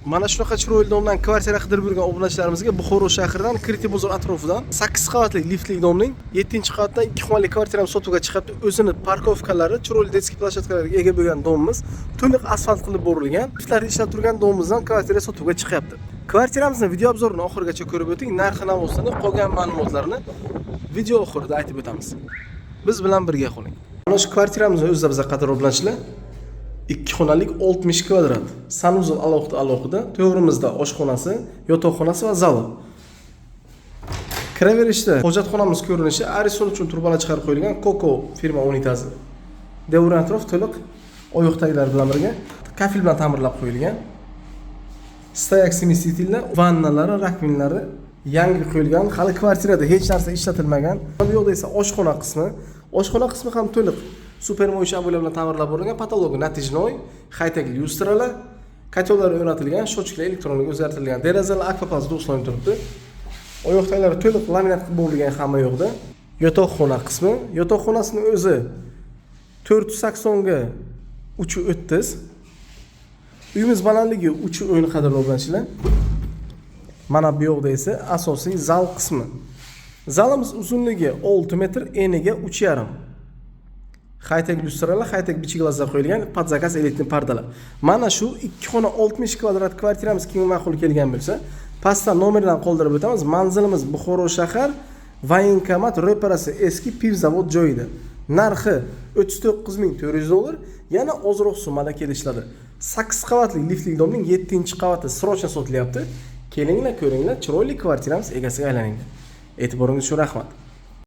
Mana shunaqa chiroyli domdan kvartira qidirib yurgan obunachilarimizga Buxoro shahridan Kiriti bozor atrofidan 8 qavatli liftli domning 7-qavatdan 2 xonali kvartirani sotuvga chiqibdi. O'zini parkovkalari, chiroyli detskiy plashatkalarga ega bo'lgan domimiz to'liq asfalt qilib bo'rilgan. Liftlarni ishlab turgan domimizdan kvartira sotuvga chiqyapti. Kvartiramizni video obzorini oxirigacha ko'rib o'ting. Narx-navosini, qolgan ma'lumotlarni video oxirida aytib o'tamiz. Biz bilan birga qoling. Mana shu kvartiramizni o'zida biz qadr obunachilar 2 xonalik 60 kvadrat. Sanuzol alohida, to'g'rimizda oshxonasi, yotoqxonasi va zali. Kiraverishda hojatxonamiz ko'rinishi Arison uchun turbalar chiqarib qo'yilgan Coco firma unitazi. Devran atrof to'liq oyoq taglar bilan birga kafil bilan ta'mirlab qo'yilgan. Stoyak simisitilda vannalari, rakvinlari yangi qo'yilgan. Hali kvartirada hech narsa ishlatilmagan. Bu yoqda esa oshxona qismi. Oshxona qismi ham to'liq super mo'ysha bo'lar bilan ta'mirlab bo'lingan, patologi natijnoy, high-tech lyustralar, kotollar o'rnatilgan, shochklar elektronik o'zgartirilgan, derazalar akvaplast do'stlanib turibdi. Oyoq taglari to'liq laminat qilib bo'lingan hamma yoqda. Yotoqxona qismi, yotoqxonasining o'zi 480 ga 330. Uyimiz balandligi 3.10 qadrli obunachilar. Mana bu yoqda esa asosiy zal qismi. Zalimiz uzunligi 6 metr, eniga 3.5. High-tech lyustralar, high-tech bichik glazlar qo'yilgan, podzakaz elektrik pardalar. Mana shu 2 xona 60 kvadrat kvartiramiz kimga ma'qul kelgan bo'lsa, pastdan nomerdan qoldirib o'tamiz. Manzilimiz Buxoro shahar, Voenkomat ro'parasi eski piv zavod joyida. Narxi 39.400 dollar, yana ozroq summada kelishadi. 8 qavatli liftli domning 7-qavati srochna sotilyapti. Kelinglar, ko'ringlar, chiroyli kvartiramiz egasiga aylaninglar. E'tiboringiz uchun rahmat.